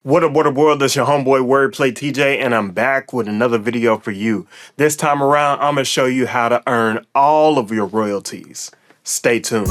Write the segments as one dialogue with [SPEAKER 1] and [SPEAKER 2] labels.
[SPEAKER 1] What up, world? It's your homeboy Wordplay TJ, and I'm back with another video for you. This time around, I'm going to show you how to earn all of your royalties. Stay tuned.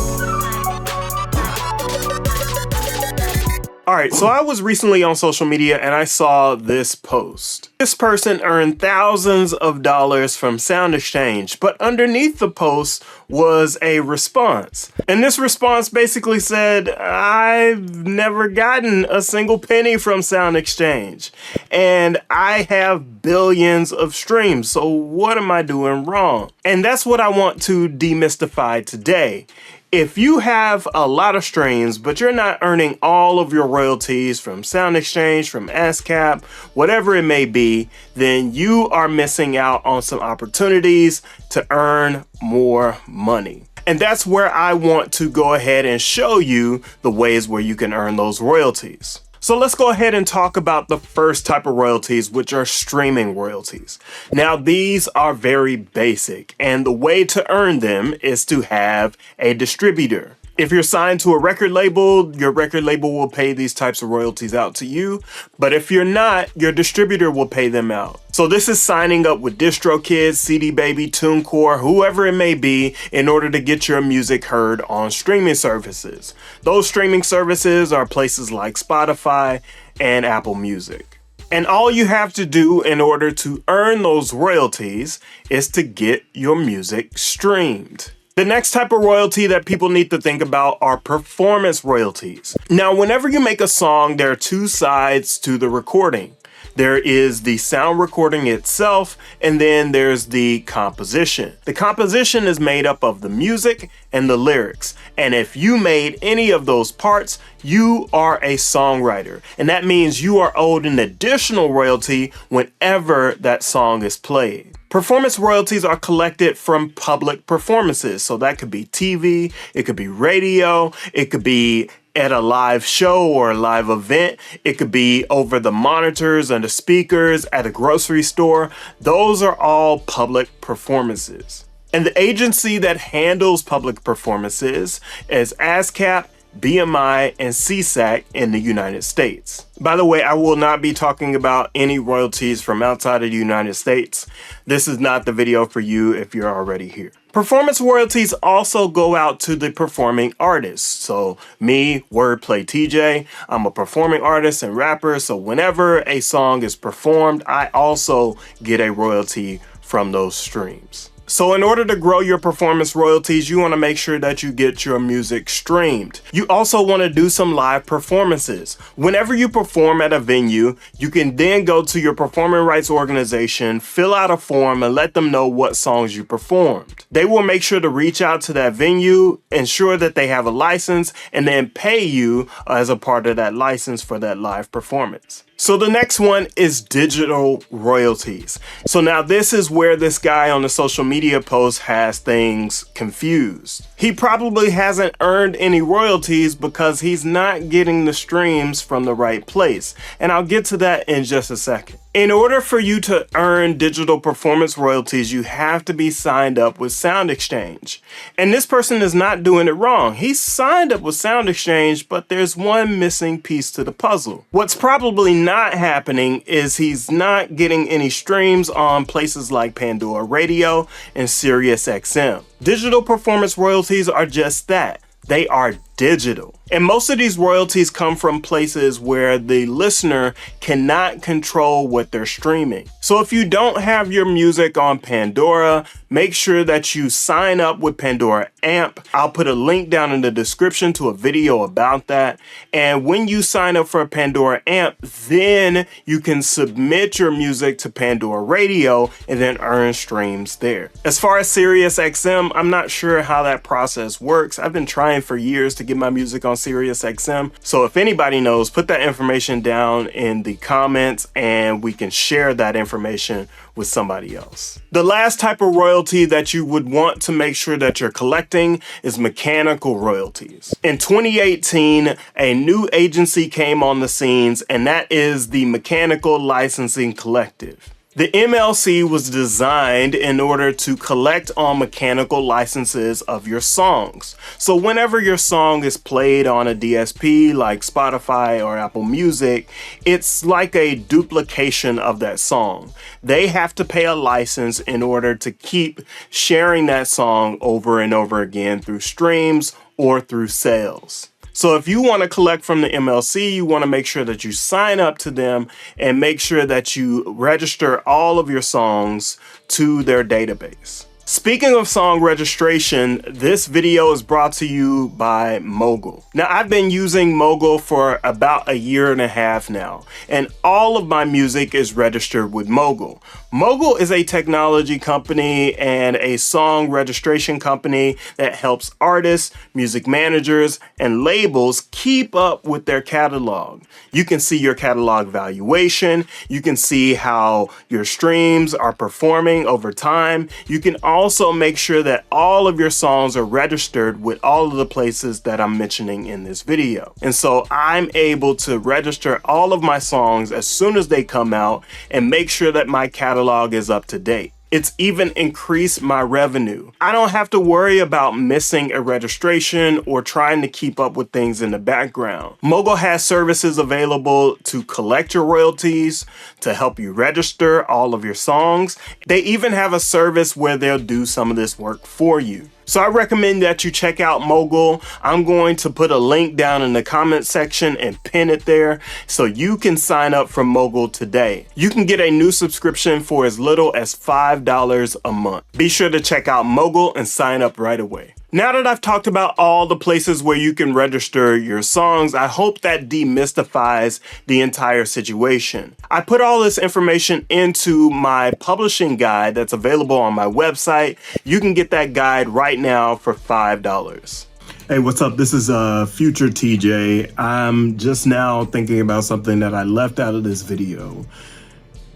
[SPEAKER 1] Alright, so I was recently on social media and I saw this post. This person earned thousands of dollars from Sound Exchange, but underneath the post was a response. And this response basically said, I've never gotten a single penny from Sound Exchange, and I have billions of streams, so what am I doing wrong? And that's what I want to demystify today. If you have a lot of streams, but you're not earning all of your royalties from Sound Exchange, from ASCAP, whatever it may be, then you are missing out on some opportunities to earn more money. And that's where I want to go ahead and show you the ways where you can earn those royalties. So let's go ahead and talk about the first type of royalties, which are streaming royalties. Now, these are very basic, and the way to earn them is to have a distributor. If you're signed to a record label, your record label will pay these types of royalties out to you. But if you're not, your distributor will pay them out. So this is signing up with DistroKid, CD Baby, TuneCore, whoever it may be, in order to get your music heard on streaming services. Those streaming services are places like Spotify and Apple Music. And all you have to do in order to earn those royalties is to get your music streamed. The next type of royalty that people need to think about are performance royalties. Now, whenever you make a song, there are two sides to the recording. There is the sound recording itself, and then there's the composition. The composition is made up of the music and the lyrics. And if you made any of those parts, you are a songwriter. And that means you are owed an additional royalty whenever that song is played. Performance royalties are collected from public performances. So that could be TV, it could be radio, it could be at a live show or a live event. It could be over the monitors and the speakers at a grocery store. Those are all public performances. And the agency that handles public performances is ASCAP, BMI, and CSAC in the United States. By the way, I will not be talking about any royalties from outside of the United States. This is not the video for you if you're already here. Performance royalties also go out to the performing artists. So me, Wordplay TJ, I'm a performing artist and rapper. So whenever a song is performed, I also get a royalty from those streams. So in order to grow your performance royalties, you want to make sure that you get your music streamed. You also want to do some live performances. Whenever you perform at a venue, you can then go to your performing rights organization, fill out a form, and let them know what songs you performed. They will make sure to reach out to that venue, ensure that they have a license, and then pay you as a part of that license for that live performance. So the next one is digital royalties. So now this is where this guy on the social media post has things confused. He probably hasn't earned any royalties because he's not getting the streams from the right place. And I'll get to that in just a second. In order for you to earn digital performance royalties, you have to be signed up with Sound Exchange. And this person is not doing it wrong. He's signed up with Sound Exchange, but there's one missing piece to the puzzle. What's probably not happening is he's not getting any streams on places like Pandora Radio and Sirius XM. Digital performance royalties are just that. They are digital. And most of these royalties come from places where the listener cannot control what they're streaming. So if you don't have your music on Pandora, make sure that you sign up with Pandora AMP. I'll put a link down in the description to a video about that. And when you sign up for Pandora AMP, then you can submit your music to Pandora Radio and then earn streams there. As far as Sirius XM, I'm not sure how that process works. I've been trying for years to get my music on Sirius XM. So if anybody knows, put that information down in the comments and we can share that information with somebody else. The last type of royalty that you would want to make sure that you're collecting is mechanical royalties. In 2018, a new agency came on the scenes, and that is the Mechanical Licensing Collective. The MLC was designed in order to collect on mechanical licenses of your songs. So whenever your song is played on a DSP like Spotify or Apple Music, it's like a duplication of that song. They have to pay a license in order to keep sharing that song over and over again through streams or through sales. So if you want to collect from the MLC, you want to make sure that you sign up to them and make sure that you register all of your songs to their database. Speaking of song registration, this video is brought to you by Mogul. Now, I've been using Mogul for about a year and a half now, and all of my music is registered with Mogul. Mogul is a technology company and a song registration company that helps artists, music managers, and labels keep up with their catalog. You can see your catalog valuation. You can see how your streams are performing over time. You can also make sure that all of your songs are registered with all of the places that I'm mentioning in this video. And so I'm able to register all of my songs as soon as they come out and make sure that my catalog is up to date. It's even increased my revenue. I don't have to worry about missing a registration or trying to keep up with things in the background. Mogul has services available to collect your royalties, to help you register all of your songs. They even have a service where they'll do some of this work for you. So I recommend that you check out Mogul. I'm going to put a link down in the comment section and pin it there so you can sign up for Mogul today. You can get a new subscription for as little as $5 a month. Be sure to check out Mogul and sign up right away. Now that I've talked about all the places where you can register your songs, I hope that demystifies the entire situation. I put all this information into my publishing guide that's available on my website. You can get that guide right now for $5. Hey, what's up? This is Future TJ. I'm just now thinking about something that I left out of this video.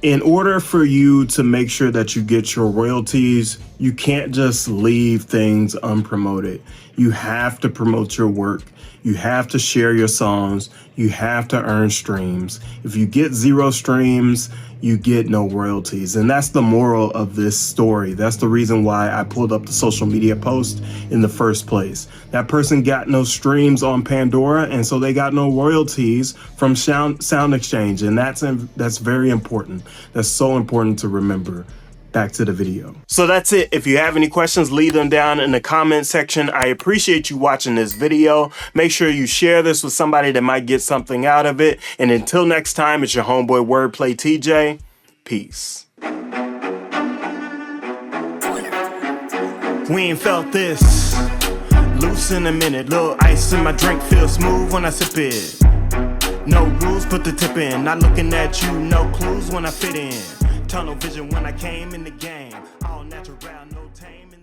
[SPEAKER 1] In order for you to make sure that you get your royalties, you can't just leave things unpromoted. You have to promote your work. You have to share your songs. You have to earn streams. If you get 0 streams, you get no royalties. And that's the moral of this story. That's the reason why I pulled up the social media post in the first place. That person got no streams on Pandora, and so they got no royalties from Sound Exchange. And that's very important. That's so important to remember. Back to the video. So that's it. If you have any questions, leave them down in the comment section. I appreciate you watching this video. Make sure you share this with somebody that might get something out of it. And until next time, it's your homeboy Wordplay TJ. Peace. We ain't felt this. Loose in a minute. Little ice in my drink. Feel smooth when I sip it. No rules, put the tip in. Not looking at you, no clues when I fit in. Tunnel vision when I came in the game. All natural, no tame.